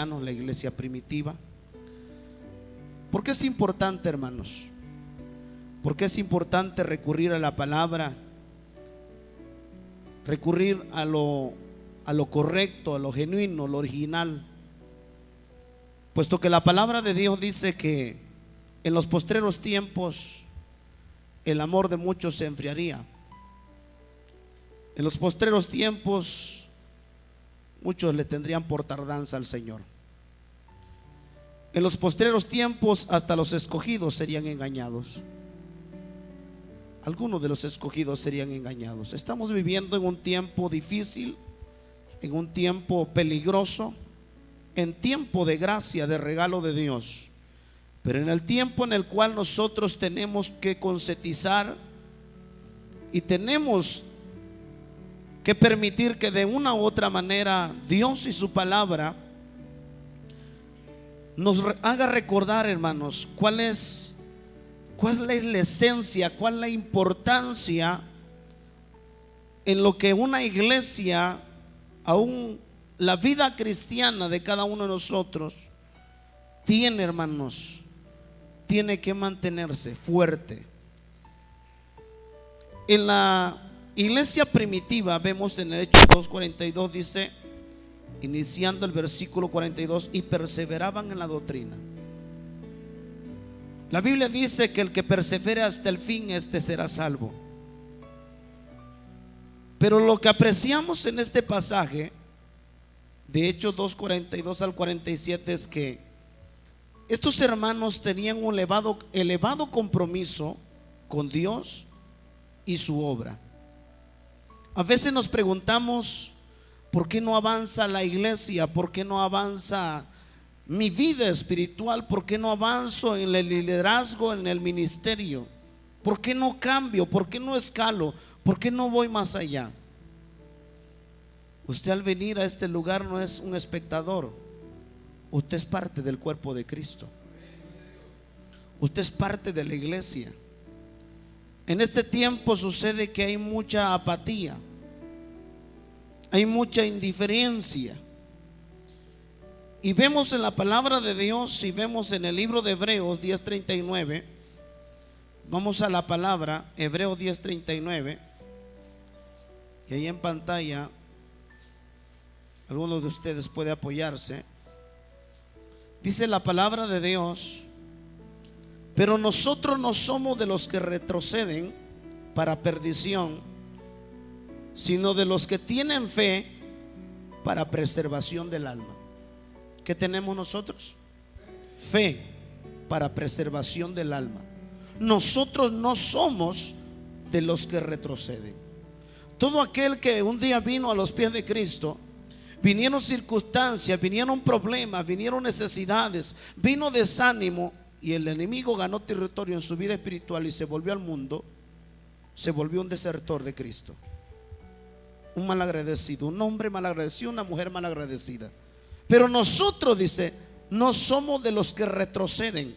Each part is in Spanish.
la iglesia primitiva. ¿Por qué es importante, hermanos? ¿Por qué es importante recurrir a la palabra? Recurrir a lo correcto, a lo genuino, a lo original. Puesto que la palabra de Dios dice que en los postreros tiempos el amor de muchos se enfriaría. En los postreros tiempos muchos le tendrían por tardanza al Señor. En los postreros tiempos hasta los escogidos serían engañados. Algunos de los escogidos serían engañados. Estamos viviendo en un tiempo difícil, en un tiempo peligroso, en tiempo de gracia, de regalo de Dios, pero en el tiempo en el cual nosotros tenemos que concientizar y tenemos que permitir que de una u otra manera Dios y su palabra nos haga recordar, hermanos, cuál es la esencia, cuál es la importancia en lo que una iglesia, aún la vida cristiana de cada uno de nosotros tiene, hermanos, tiene que mantenerse fuerte. En la iglesia primitiva vemos en el Hechos 2:42, dice, iniciando el versículo 42, y perseveraban en la doctrina. La Biblia dice que el que persevere hasta el fin, este será salvo. Pero lo que apreciamos en este pasaje de Hechos 2:42 al 47 es que estos hermanos tenían un elevado compromiso con Dios y su obra. A veces nos preguntamos, ¿por qué no avanza la iglesia? ¿Por qué no avanza mi vida espiritual? ¿Por qué no avanzo en el liderazgo, en el ministerio? ¿Por qué no cambio? ¿Por qué no escalo? ¿Por qué no voy más allá? Usted al venir a este lugar no es un espectador. Usted es parte del cuerpo de Cristo. Usted es parte de la iglesia. En este tiempo sucede que hay mucha apatía, hay mucha indiferencia. Y vemos en la palabra de Dios, si vemos en el libro de Hebreos 10:39, vamos a la palabra, Hebreos 10:39, y ahí en pantalla algunos de ustedes puede apoyarse. Dice la palabra de Dios: pero nosotros no somos de los que retroceden para perdición, sino de los que tienen fe para preservación del alma. ¿Qué tenemos nosotros? Fe para preservación del alma. Nosotros no somos de los que retroceden. Todo aquel que un día vino a los pies de Cristo, vinieron circunstancias, vinieron problemas, vinieron necesidades, vino desánimo, y el enemigo ganó territorio en su vida espiritual y se volvió al mundo, se volvió un desertor de Cristo, un malagradecido, un hombre malagradecido, una mujer malagradecida. Pero nosotros, dice, no somos de los que retroceden.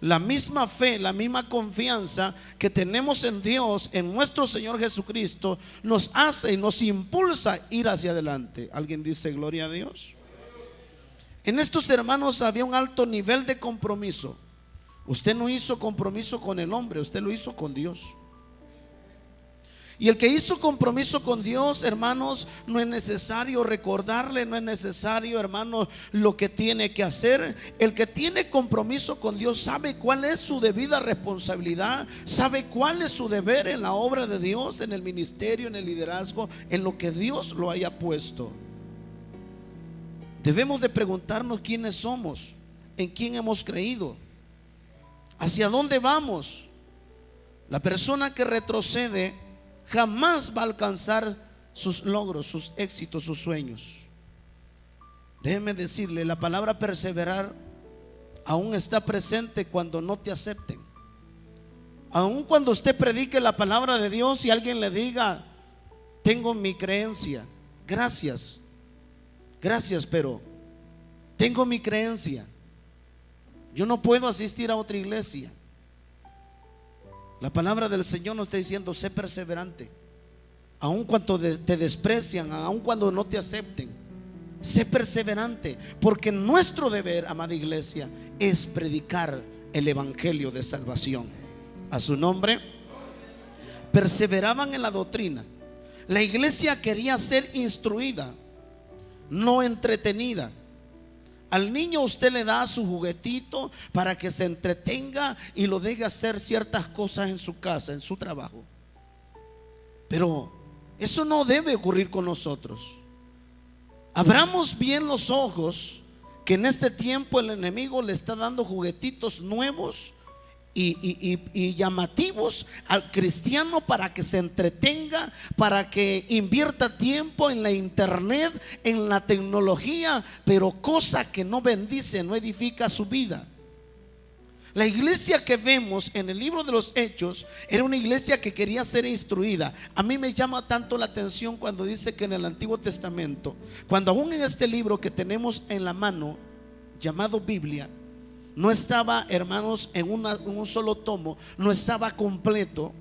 La misma fe, la misma confianza que tenemos en Dios, en nuestro Señor Jesucristo, nos hace y nos impulsa a ir hacia adelante. ¿Alguien dice gloria a Dios? En estos hermanos había un alto nivel de compromiso. Usted no hizo compromiso con el hombre, usted lo hizo con Dios. Y el que hizo compromiso con Dios, hermanos, no es necesario recordarle, no es necesario, hermanos, lo que tiene que hacer. El que tiene compromiso con Dios sabe cuál es su debida responsabilidad, sabe cuál es su deber en la obra de Dios, en el ministerio, en el liderazgo, en lo que Dios lo haya puesto. Debemos de preguntarnos quiénes somos, en quién hemos creído, hacia dónde vamos. La persona que retrocede jamás va a alcanzar sus logros, sus éxitos, sus sueños. Déjeme decirle, la palabra perseverar aún está presente cuando no te acepten. Aún cuando usted predique la palabra de Dios y alguien le diga: tengo mi creencia, gracias, pero tengo mi creencia, yo no puedo asistir a otra iglesia. La palabra del Señor nos está diciendo: sé perseverante, aun cuando te desprecian, aun cuando no te acepten. Sé perseverante, porque nuestro deber, amada iglesia, es predicar el evangelio de salvación. A su nombre. Perseveraban en la doctrina. La iglesia quería ser instruida, no entretenida. Al niño usted le da su juguetito para que se entretenga y lo deje hacer ciertas cosas en su casa, en su trabajo. Pero eso no debe ocurrir con nosotros. Abramos bien los ojos, que en este tiempo el enemigo le está dando juguetitos nuevos y llamativos al cristiano para que se entretenga, para que invierta tiempo en la internet, en la tecnología, pero cosa que no bendice, no edifica su vida. La iglesia que vemos en el libro de los Hechos era una iglesia que quería ser instruida. A mí me llama tanto la atención cuando dice que en el Antiguo Testamento, cuando aún en este libro que tenemos en la mano, llamado Biblia, no estaba, hermanos, en un solo tomo, no estaba completo.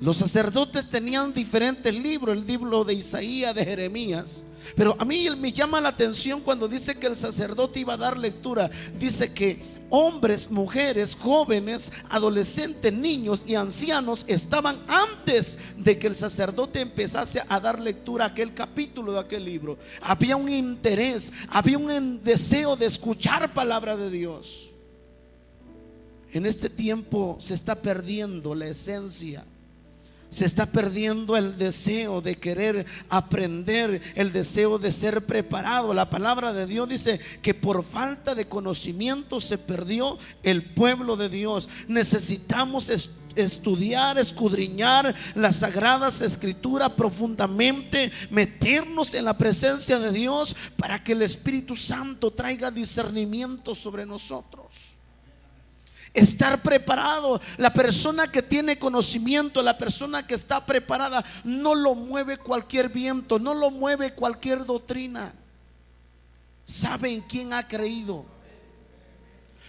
Los sacerdotes tenían diferentes libros, el libro de Isaías, de Jeremías. Pero a mí me llama la atención cuando dice que el sacerdote iba a dar lectura. Dice que hombres, mujeres, jóvenes, adolescentes, niños y ancianos estaban antes de que el sacerdote empezase a dar lectura a aquel capítulo de aquel libro. Había un interés, había un deseo de escuchar palabra de Dios. En este tiempo se está perdiendo la esencia. Se está perdiendo el deseo de querer aprender, el deseo de ser preparado. La palabra de Dios dice que por falta de conocimiento se perdió el pueblo de Dios. Necesitamos estudiar, escudriñar las sagradas escrituras profundamente, meternos en la presencia de Dios para que el Espíritu Santo traiga discernimiento sobre nosotros. Estar preparado. La persona que tiene conocimiento, la persona que está preparada, no lo mueve cualquier viento, no lo mueve cualquier doctrina. Sabe en quién ha creído.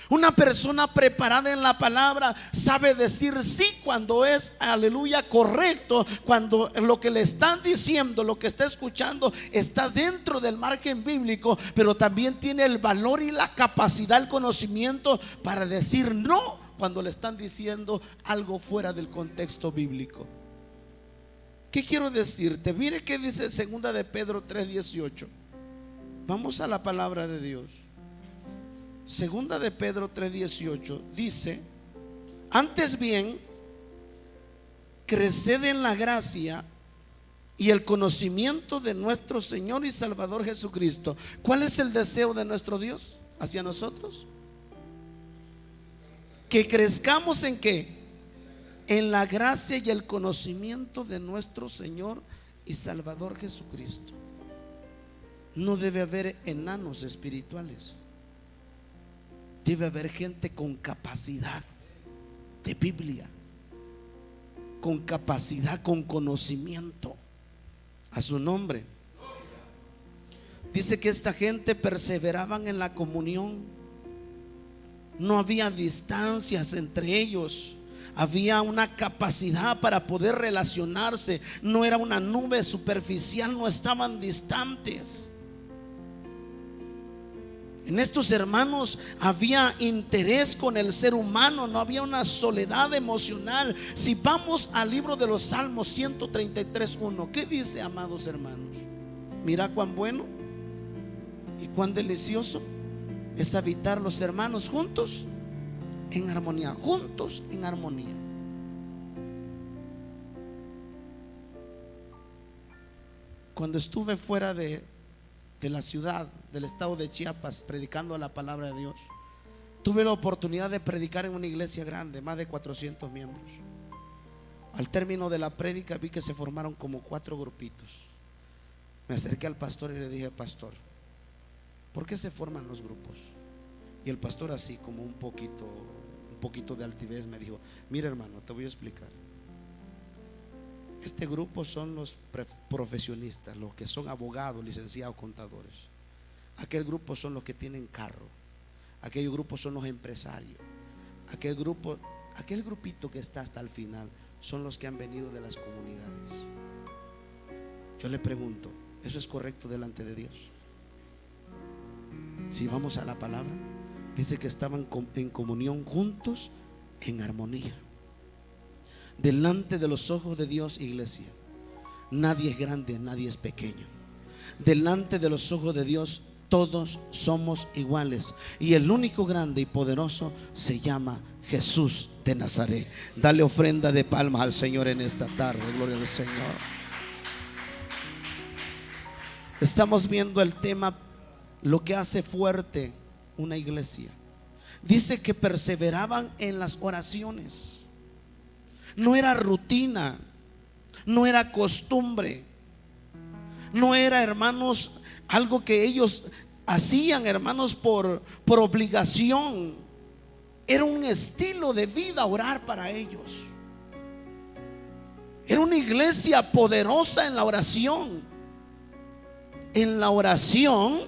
Una persona preparada en la palabra sabe decir sí cuando es, aleluya, correcto, cuando lo que le están diciendo, lo que está escuchando está dentro del margen bíblico, pero también tiene el valor y la capacidad, el conocimiento para decir no cuando le están diciendo algo fuera del contexto bíblico. ¿Qué quiero decirte? Mire qué dice 2 de Pedro 3:18. Vamos a la palabra de Dios. Segunda de Pedro 3:18 dice: antes bien, creced en la gracia y el conocimiento de nuestro Señor y Salvador Jesucristo. ¿Cuál es el deseo de nuestro Dios hacia nosotros? Que crezcamos ¿en qué? En la gracia y el conocimiento de nuestro Señor y Salvador Jesucristo. No debe haber enanos espirituales. Debe haber gente con capacidad de Biblia, con capacidad, con conocimiento. A su nombre. Dice que esta gente perseveraban en la comunión. No había distancias entre ellos. Había una capacidad para poder relacionarse. No era una nube superficial, no estaban distantes. En estos hermanos había interés con el ser humano, no había una soledad emocional. Si vamos al libro de los Salmos 133:1, ¿qué dice, amados hermanos? Mira cuán bueno y cuán delicioso es habitar los hermanos juntos en armonía, juntos en armonía. Cuando estuve fuera de la ciudad, del estado de Chiapas, predicando la palabra de Dios, tuve la oportunidad de predicar en una iglesia grande, más de 400 miembros. Al término de la prédica vi que se formaron como 4 grupitos. Me acerqué al pastor y le dije: pastor, ¿por qué se forman los grupos? Y el pastor, así como un poquito de altivez, me dijo: mira, hermano, te voy a explicar. Este grupo son los profesionistas, los que son abogados, licenciados, contadores. Aquel grupo son los que tienen carro. Aquel grupo son los empresarios. Aquel grupito que está hasta el final son los que han venido de las comunidades. Yo le pregunto: Eso es correcto delante de Dios. Si vamos a la palabra, dice que estaban en comunión juntos, en armonía. Delante de los ojos de Dios, iglesia, nadie es grande, nadie es pequeño. Delante de los ojos de Dios todos somos iguales, y el único grande y poderoso se llama Jesús de Nazaret. Dale ofrenda de palmas al Señor en esta tarde. Gloria al Señor. Estamos viendo el tema, lo que hace fuerte una iglesia. Dice que perseveraban en las oraciones. No era rutina, no era costumbre, no era, hermanos, algo que ellos hacían, hermanos, por obligación. Era un estilo de vida orar para ellos. Era una iglesia poderosa en la oración. En la oración,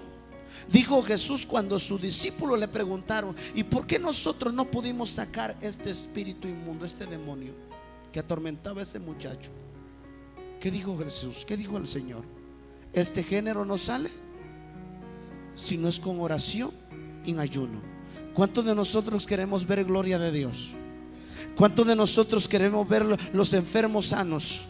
dijo Jesús cuando sus discípulos le preguntaron: ¿y por qué nosotros no pudimos sacar este espíritu inmundo, este demonio que atormentaba a ese muchacho? ¿Qué dijo Jesús? ¿Qué dijo el Señor? Este género no sale si no es con oración y en ayuno. ¿Cuántos de nosotros queremos ver gloria de Dios? ¿Cuántos de nosotros queremos ver los enfermos sanos?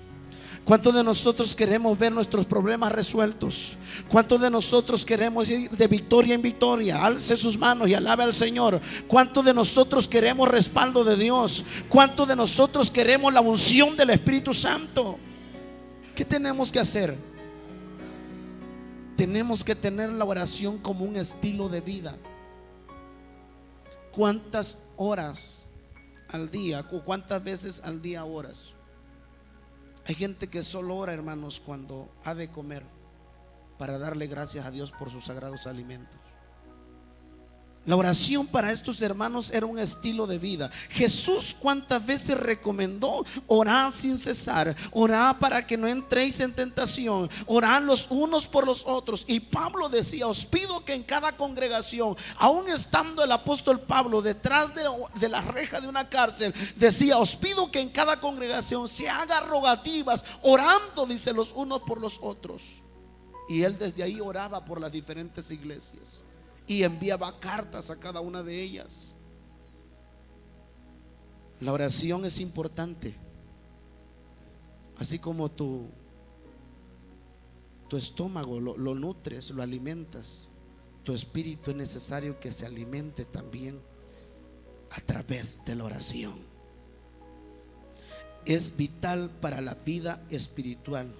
¿Cuántos de nosotros queremos ver nuestros problemas resueltos? ¿Cuántos de nosotros queremos ir de victoria en victoria? Alce sus manos y alabe al Señor. ¿Cuántos de nosotros queremos respaldo de Dios? ¿Cuántos de nosotros queremos la unción del Espíritu Santo? ¿Qué tenemos que hacer? Tenemos que tener la oración como un estilo de vida. ¿Cuántas horas al día o cuántas veces al día oras? Hay gente que solo ora, hermanos, cuando ha de comer, para darle gracias a Dios por sus sagrados alimentos. La oración para estos hermanos era un estilo de vida. Jesús cuántas veces recomendó orar sin cesar, orar para que no entréis en tentación, orar los unos por los otros. Y Pablo decía: os pido que en cada congregación, aún estando el apóstol Pablo detrás de la reja de una cárcel, decía: os pido que en cada congregación se haga rogativas, orando, dice, los unos por los otros. Y él desde ahí oraba por las diferentes iglesias y enviaba cartas a cada una de ellas. La oración es importante. Así como tu estómago lo nutres, lo alimentas, tu espíritu es necesario que se alimente también a través de la oración. Es vital para la vida espiritual.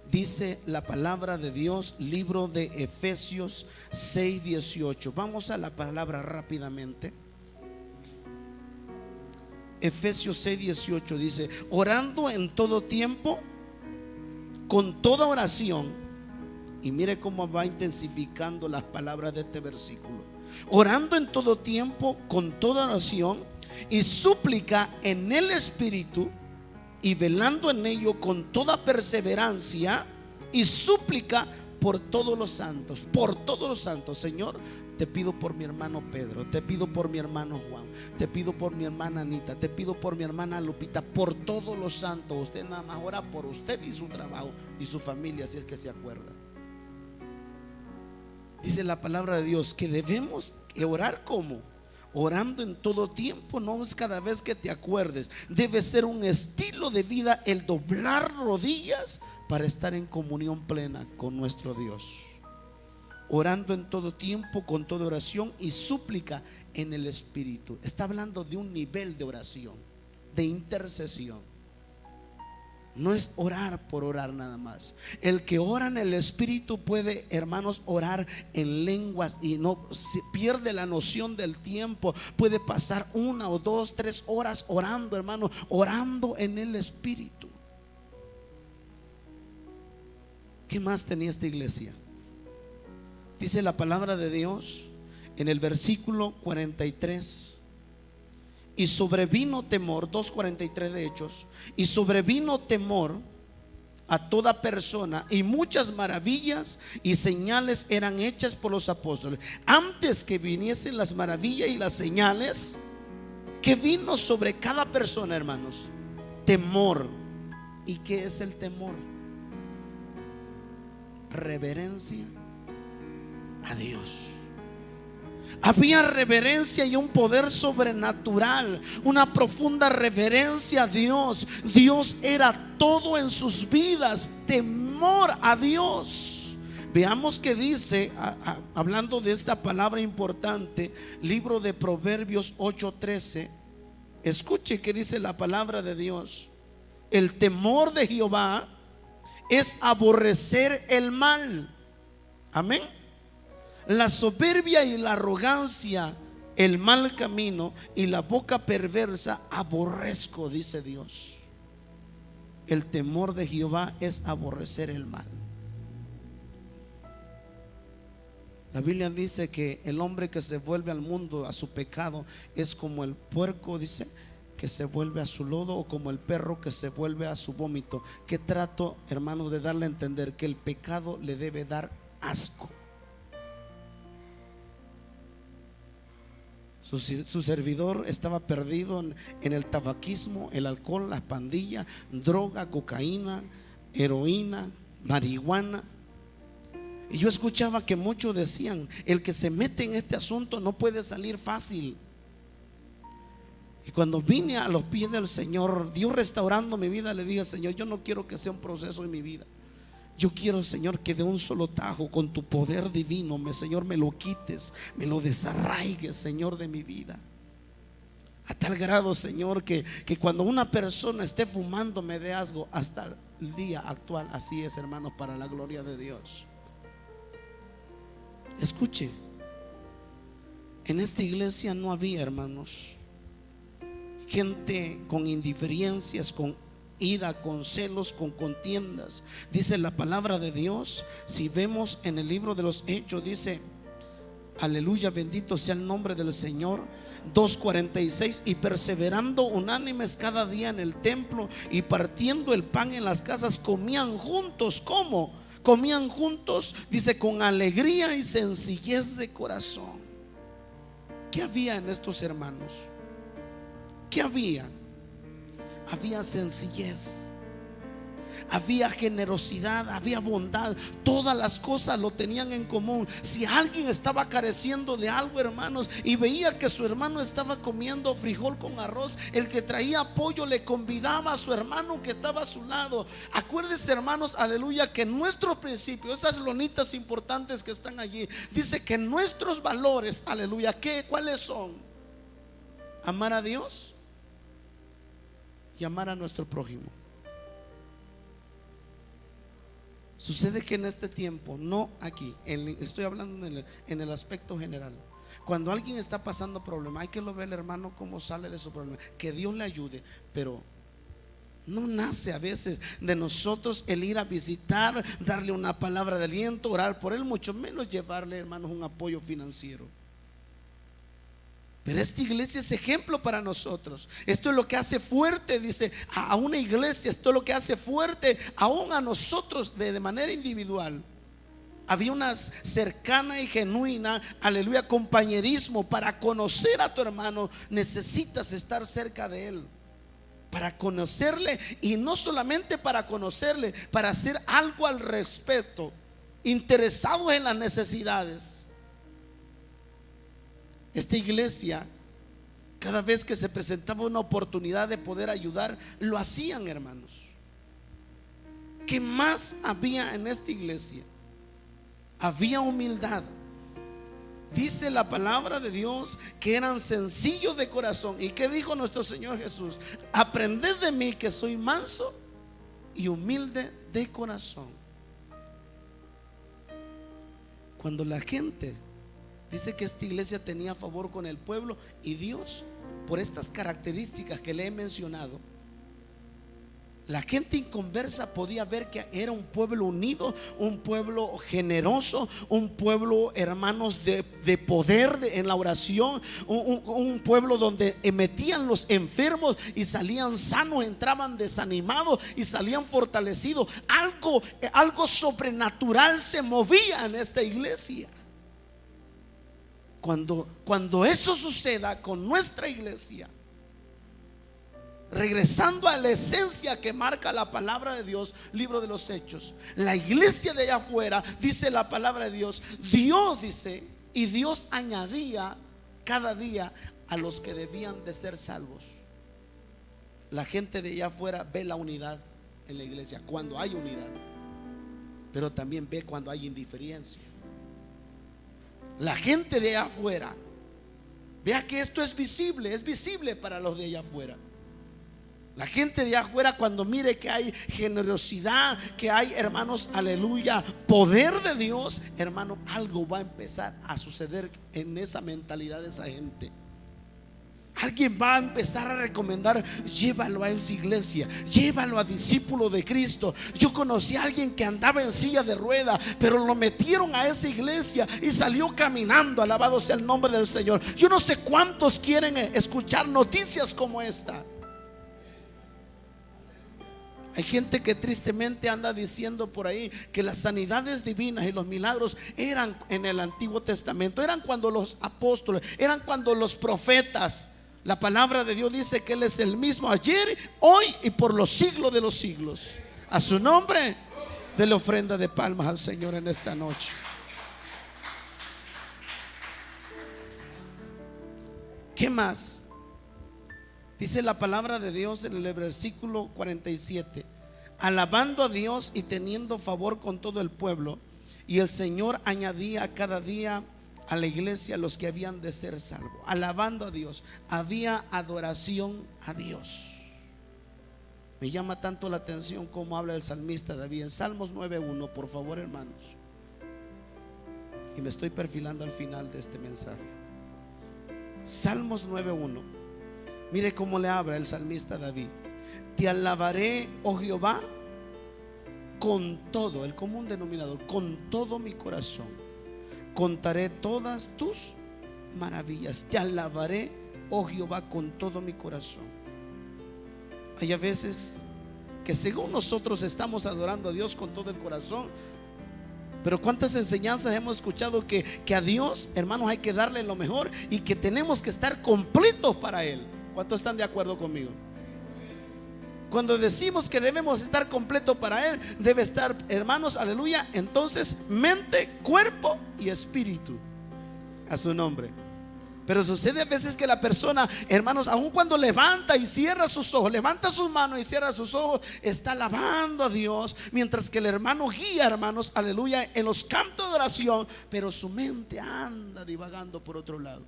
Dice la palabra de Dios, libro de Efesios 6:18. Vamos a la palabra rápidamente. Efesios 6:18 dice: orando en todo tiempo, con toda oración. Y mire cómo va intensificando las palabras de este versículo. Orando en todo tiempo, con toda oración y súplica en el Espíritu, y velando en ello con toda perseverancia y súplica por todos los santos. Por todos los santos. Señor, te pido por mi hermano Pedro, te pido por mi hermano Juan, te pido por mi hermana Anita, te pido por mi hermana Lupita, por todos los santos. Usted nada más ora por usted y su trabajo y su familia, si es que se acuerda. Dice la palabra de Dios que debemos orar como orando en todo tiempo. No es cada vez que te acuerdes. Debe ser un estilo de vida el doblar rodillas para estar en comunión plena con nuestro Dios. Orando en todo tiempo, con toda oración y súplica en el Espíritu. Está hablando de un nivel de oración, de intercesión. No es orar por orar nada más. El que ora en el Espíritu puede, hermanos, orar en lenguas y no se pierde la noción del tiempo. Puede pasar 1 o 2, 3 horas orando, hermano, orando en el Espíritu. ¿Qué más tenía esta iglesia? Dice la palabra de Dios en el versículo 43. Y sobrevino temor, 2:43 de Hechos. Y sobrevino temor a toda persona, y muchas maravillas y señales eran hechas por los apóstoles. Antes que viniesen las maravillas y las señales, que vino sobre cada persona, hermanos, temor. ¿Y qué es el temor? reverencia a Dios. Había reverencia y un poder sobrenatural, una profunda reverencia a Dios. Dios era todo en sus vidas, temor a Dios. Veamos que dice, hablando de esta palabra importante, libro de Proverbios 8:13. Escuche que dice la palabra de Dios: el temor de Jehová es aborrecer el mal. Amén. La soberbia y la arrogancia, el mal camino y la boca perversa aborrezco, dice Dios. El temor de Jehová es aborrecer el mal. La Biblia dice que el hombre que se vuelve al mundo, a su pecado, es como el puerco, dice, que se vuelve a su lodo, o como el perro que se vuelve a su vómito. Que trato, hermanos, de darle a entender que el pecado le debe dar asco. Su servidor estaba perdido en el tabaquismo, el alcohol, las pandillas, droga, cocaína, heroína, marihuana. Y yo escuchaba que muchos decían: el que se mete en este asunto no puede salir fácil. Y cuando vine a los pies del Señor, Dios restaurando mi vida, le dije: Señor, yo no quiero que sea un proceso en mi vida. Yo quiero, Señor, que de un solo tajo, con tu poder divino, Señor, me lo quites, me lo desarraigues, Señor, de mi vida. A tal grado, Señor, que cuando una persona esté fumando me dé asco. Hasta el día actual así es, hermanos, para la gloria de Dios. Escuche, en esta iglesia no había, hermanos, gente con indiferencias, con ira, con celos, con contiendas. Dice la palabra de Dios, si vemos en el libro de los Hechos, dice, aleluya, bendito sea el nombre del Señor, 2:46, y perseverando unánimes cada día en el templo y partiendo el pan en las casas, comían juntos. ¿Cómo? Comían juntos, dice, con alegría y sencillez de corazón. ¿Qué había en estos hermanos? ¿Qué había? Había sencillez, había generosidad, había bondad. Todas las cosas lo tenían en común. Si alguien estaba careciendo de algo, hermanos, y veía que su hermano estaba comiendo frijol con arroz, el que traía pollo le convidaba a su hermano que estaba a su lado. Acuérdense, hermanos, aleluya, que nuestros principios, esas lonitas importantes que están allí, dice que nuestros valores, aleluya, ¿cuáles son? Amar a Dios y amar a nuestro prójimo. Sucede que en este tiempo, no aquí, estoy hablando en el aspecto general, cuando alguien está pasando problemas, hay que lo ver, hermano, cómo sale de su problema, que Dios le ayude, pero no nace a veces de nosotros el ir a visitar, darle una palabra de aliento, orar por él, mucho menos llevarle, hermanos, un apoyo financiero. Pero esta iglesia es ejemplo para nosotros. Esto es lo que hace fuerte, dice, a una iglesia. Esto es lo que hace fuerte aún a nosotros de manera individual. Había una cercana y genuina, aleluya, compañerismo. Para conocer a tu hermano necesitas estar cerca de él, para conocerle, y no solamente para conocerle, para hacer algo al respecto, interesados en las necesidades. Esta iglesia, cada vez que se presentaba una oportunidad de poder ayudar, lo hacían, hermanos. ¿Qué más había en esta iglesia? Había humildad. Dice la palabra de Dios que eran sencillos de corazón. ¿Y qué dijo nuestro Señor Jesús? Aprended de mí, que soy manso y humilde de corazón. Cuando la gente dice que esta iglesia tenía favor con el pueblo y Dios, por estas características que le he mencionado, la gente inconversa podía ver que era un pueblo unido, un pueblo generoso, un pueblo, hermanos, de poder en la oración, un pueblo donde metían los enfermos y salían sanos, entraban desanimados y salían fortalecidos. Algo sobrenatural se movía en esta iglesia. Cuando eso suceda con nuestra iglesia, regresando a la esencia que marca la palabra de Dios, libro de los Hechos, la iglesia de allá afuera, dice la palabra de Dios, Dios dice, y Dios añadía cada día a los que debían de ser salvos. La gente de allá afuera ve la unidad en la iglesia cuando hay unidad, pero también ve cuando hay indiferencia. La gente de allá afuera, vea que esto es visible para los de allá afuera. La gente de afuera, cuando mire que hay generosidad, que hay, hermanos, aleluya, poder de Dios, hermano, algo va a empezar a suceder en esa mentalidad de esa gente. Alguien va a empezar a recomendar: llévalo a esa iglesia, llévalo a discípulo de Cristo. Yo conocí a alguien que andaba en silla de rueda, pero lo metieron a esa iglesia y salió caminando. Alabado sea el nombre del Señor. Yo no sé cuántos quieren escuchar noticias como esta. Hay gente que tristemente anda diciendo por ahí que las sanidades divinas y los milagros eran en el Antiguo Testamento, eran cuando los apóstoles, eran cuando los profetas. La palabra de Dios dice que Él es el mismo ayer, hoy y por los siglos de los siglos. A su nombre, dele ofrenda de palmas al Señor en esta noche. ¿Qué más? Dice la palabra de Dios en el versículo 47: alabando a Dios y teniendo favor con todo el pueblo, y el Señor añadía cada día a la iglesia los que habían de ser salvos. Alabando a Dios, había adoración a Dios. Me llama tanto la atención como habla el salmista David en Salmos 9:1, por favor, hermanos. Y me estoy perfilando al final de este mensaje. Salmos 9:1. Mire cómo le habla el salmista David: te alabaré, oh Jehová, con todo, el común denominador, con todo mi corazón. Contaré todas tus maravillas. Te alabaré, oh Jehová, con todo mi corazón. Hay a veces que según nosotros estamos adorando a Dios con todo el corazón, pero cuántas enseñanzas hemos escuchado que a Dios, hermanos, hay que darle lo mejor y que tenemos que estar completos para Él. ¿Cuántos están de acuerdo conmigo? Cuando decimos que debemos estar completos para Él, debe estar, hermanos, aleluya, entonces mente, cuerpo y espíritu. A su nombre. Pero sucede a veces que la persona, hermanos, aun cuando levanta y cierra sus ojos, levanta sus manos y cierra sus ojos, está alabando a Dios, mientras que el hermano guía, hermanos, aleluya, en los cantos de oración, pero su mente anda divagando por otro lado.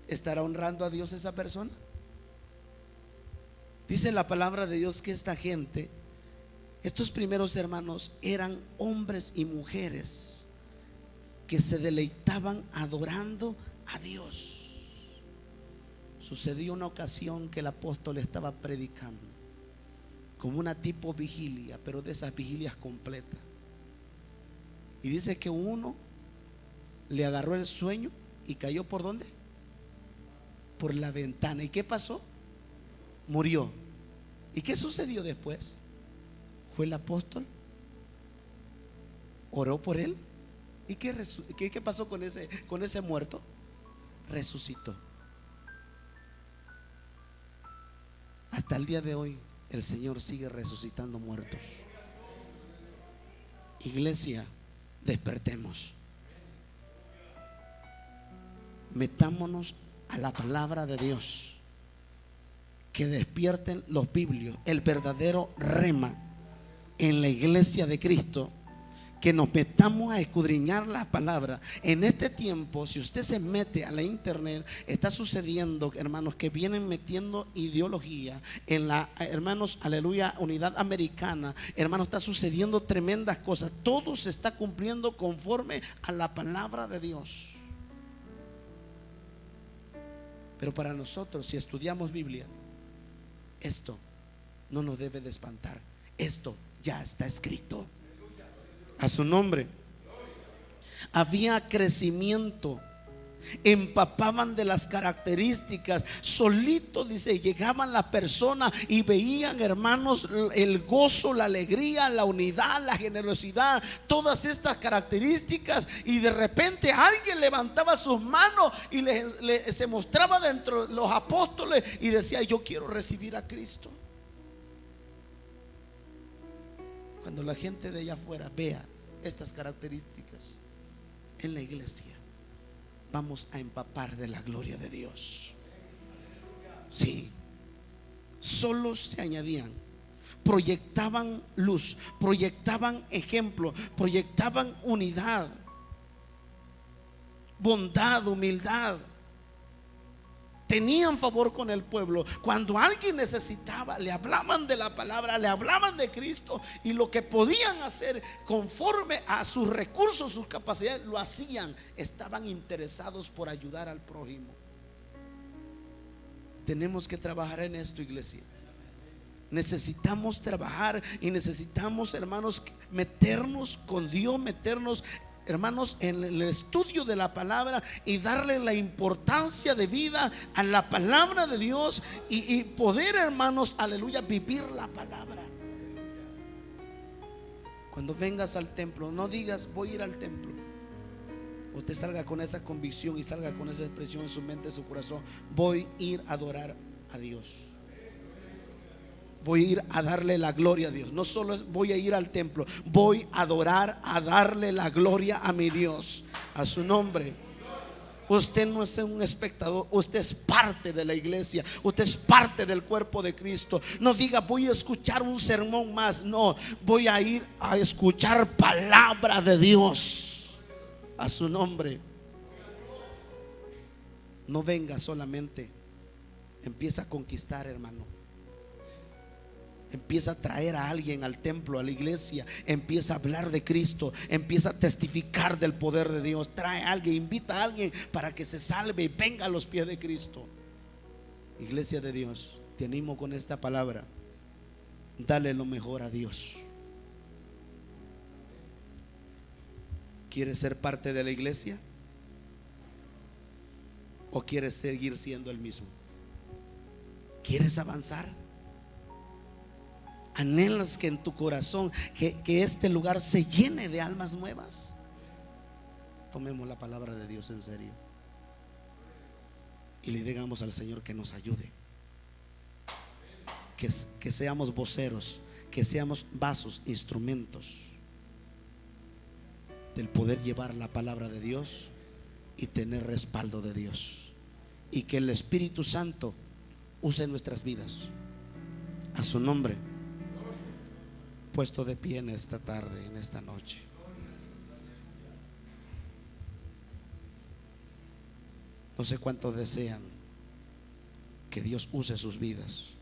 ¿Estará honrando a Dios esa persona? Dice la palabra de Dios que esta gente, estos primeros hermanos, eran hombres y mujeres que se deleitaban adorando a Dios. Sucedió una ocasión que el apóstol estaba predicando como una tipo vigilia, pero de esas vigilias completas, y dice que uno le agarró el sueño y cayó. ¿Por dónde? Por la ventana. ¿Y qué pasó? Murió. ¿Y qué sucedió después? Fue el apóstol, oró por él. ¿Y qué pasó con ese muerto? Resucitó. Hasta el día de hoy el Señor sigue resucitando muertos. Iglesia, despertemos. Metámonos a la palabra de Dios. Que despierten los biblios, el verdadero rema en la iglesia de Cristo. Que nos metamos a escudriñar la palabra. En este tiempo, si usted se mete a la internet, está sucediendo, hermanos, que vienen metiendo ideología en la, hermanos, aleluya, unidad americana. Hermanos, está sucediendo tremendas cosas. Todo se está cumpliendo conforme a la palabra de Dios. Pero para nosotros, si estudiamos Biblia, esto no nos debe de espantar. Esto ya está escrito. A su nombre. Había crecimiento. empapaban de las características. Solito, dice, llegaban la persona y veían, hermanos, el gozo, la alegría, la unidad, la generosidad, todas estas características, y de repente alguien levantaba sus manos y se mostraba dentro de los apóstoles y decía: yo quiero recibir a Cristo. Cuando la gente de allá afuera vea estas características en la iglesia, vamos a empapar de la gloria de Dios. Sí, solo se añadían, proyectaban luz, proyectaban ejemplo, proyectaban unidad, bondad, humildad. Tenían favor con el pueblo. Cuando alguien necesitaba, le hablaban de la palabra, le hablaban de Cristo, y lo que podían hacer conforme a sus recursos, sus capacidades, lo hacían. Estaban interesados por ayudar al prójimo. Tenemos que trabajar en esto, iglesia. Necesitamos trabajar y necesitamos, hermanos, meternos con Dios, meternos, hermanos, en el estudio de la palabra y darle la importancia de vida a la palabra de Dios y poder, hermanos, aleluya, vivir la palabra. Cuando vengas al templo, no digas: voy a ir al templo. Usted salga con esa convicción y salga con esa expresión en su mente, en su corazón: voy a ir a adorar a Dios. Voy a ir a darle la gloria a Dios. No solo es voy a ir al templo, voy a adorar, a darle la gloria a mi Dios, a su nombre. Usted no es un espectador, usted es parte de la iglesia, usted es parte del cuerpo de Cristo. No diga: voy a escuchar un sermón más. No, voy a ir a escuchar palabra de Dios, a su nombre. No venga solamente, empieza a conquistar, hermano. Empieza a traer a alguien al templo, a la iglesia. Empieza a hablar de Cristo. Empieza a testificar del poder de Dios. Trae a alguien, invita a alguien para que se salve y venga a los pies de Cristo. Iglesia de Dios, te animo con esta palabra: dale lo mejor a Dios. ¿Quieres ser parte de la iglesia? ¿O quieres seguir siendo el mismo? ¿Quieres avanzar? ¿Anhelas que en tu corazón que este lugar se llene de almas nuevas? Tomemos la palabra de Dios en serio y le digamos al Señor que nos ayude, que seamos voceros, que seamos vasos, instrumentos del poder llevar la palabra de Dios y tener respaldo de Dios, y que el Espíritu Santo use nuestras vidas, a su nombre. Puesto de pie en esta tarde, en esta noche. No sé cuántos desean que Dios use sus vidas.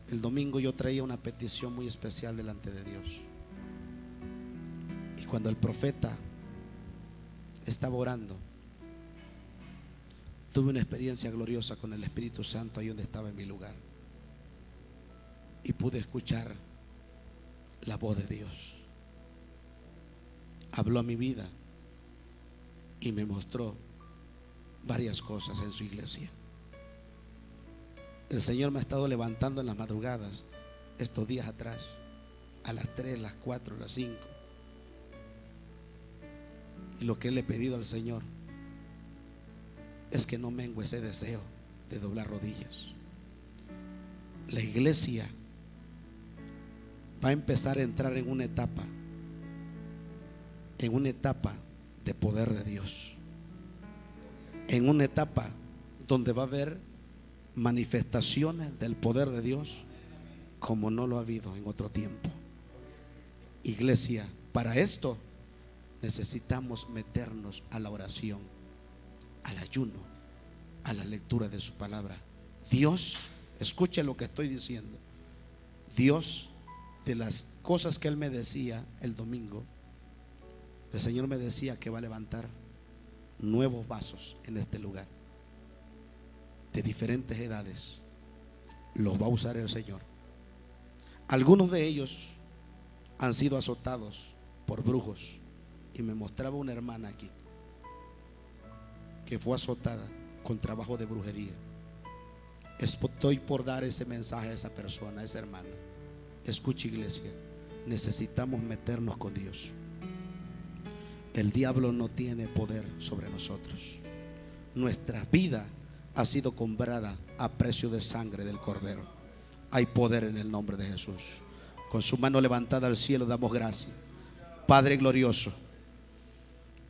El domingo yo traía una petición muy especial delante de Dios, y cuando el profeta estaba orando, tuve una experiencia gloriosa con el Espíritu Santo ahí donde estaba en mi lugar. Y pude escuchar la voz de Dios. Habló a mi vida y me mostró varias cosas en su iglesia. El Señor me ha estado levantando en las madrugadas estos días atrás, a las 3, las 4, las 5. Y lo que le he pedido al Señor es que no mengue ese deseo de doblar rodillas. La iglesia va a empezar a entrar en una etapa de poder de Dios, en una etapa donde va a haber manifestaciones del poder de Dios como no lo ha habido en otro tiempo. Iglesia, para esto necesitamos meternos a la oración, al ayuno, a la lectura de su palabra. Dios, escuche lo que estoy diciendo. Dios, de las cosas que Él me decía el domingo, el Señor me decía que va a levantar nuevos vasos en este lugar, de diferentes edades. Los va a usar el Señor. Algunos de ellos han sido azotados por brujos, y me mostraba una hermana aquí que fue azotada con trabajo de brujería. Estoy por dar ese mensaje a esa persona, a esa hermana. Escucha, iglesia, necesitamos meternos con Dios. El diablo no tiene poder sobre nosotros. Nuestra vida ha sido comprada a precio de sangre del Cordero. Hay poder en el nombre de Jesús. Con su mano levantada al cielo damos gracias. Padre glorioso,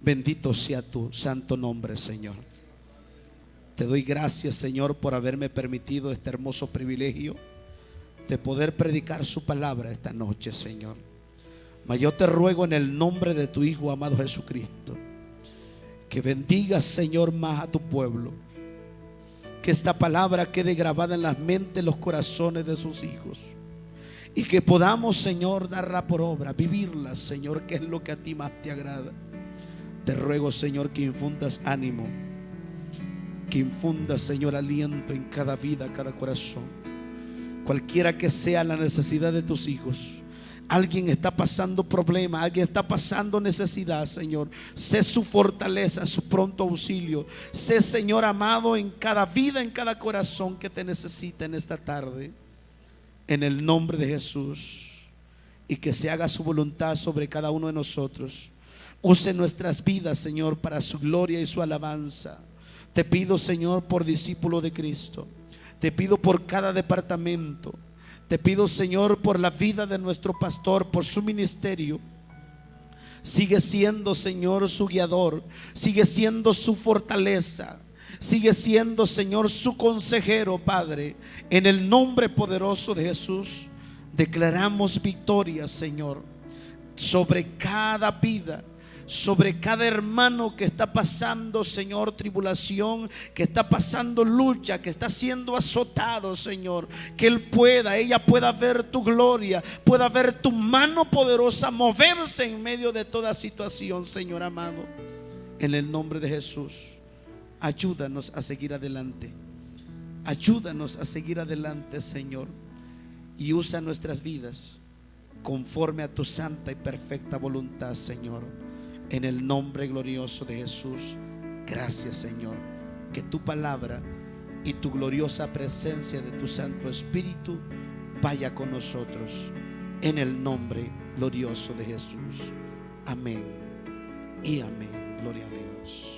bendito sea tu santo nombre, Señor. Te doy gracias, Señor, por haberme permitido este hermoso privilegio de poder predicar su palabra esta noche, Señor. Mas yo te ruego en el nombre de tu Hijo amado Jesucristo, que bendigas, Señor, más a tu pueblo. Que esta palabra quede grabada en las mentes, los corazones de sus hijos. Y que podamos, Señor, darla por obra, vivirla, Señor, que es lo que a ti más te agrada. Te ruego, Señor, que infundas ánimo, que infundas, Señor, aliento en cada vida, cada corazón. Cualquiera que sea la necesidad de tus hijos. Alguien está pasando problemas, alguien está pasando necesidad, Señor. Sé su fortaleza, su pronto auxilio. Sé, Señor amado, en cada vida, en cada corazón que te necesita en esta tarde. En el nombre de Jesús. Y que se haga su voluntad sobre cada uno de nosotros. Use nuestras vidas, Señor, para su gloria y su alabanza. Te pido, Señor, por discípulo de Cristo. Te pido por cada departamento. Te pido, Señor, por la vida de nuestro pastor, por su ministerio. Sigue siendo, Señor, su guiador. Sigue siendo su fortaleza. Sigue siendo, Señor, su consejero, Padre. En el nombre poderoso de Jesús, declaramos victoria, Señor, sobre cada vida, sobre cada hermano que está pasando, Señor, tribulación, que está pasando lucha, que está siendo azotado, Señor. Que ella pueda ver tu gloria, pueda ver tu mano poderosa moverse en medio de toda situación, Señor amado. En el nombre de Jesús, ayúdanos a seguir adelante. Ayúdanos a seguir adelante, Señor. Y usa nuestras vidas conforme a tu santa y perfecta voluntad, Señor. En el nombre glorioso de Jesús. Gracias, Señor. Que tu palabra y tu gloriosa presencia de tu Santo Espíritu vaya con nosotros. En el nombre glorioso de Jesús. Amén y amén. Gloria a Dios.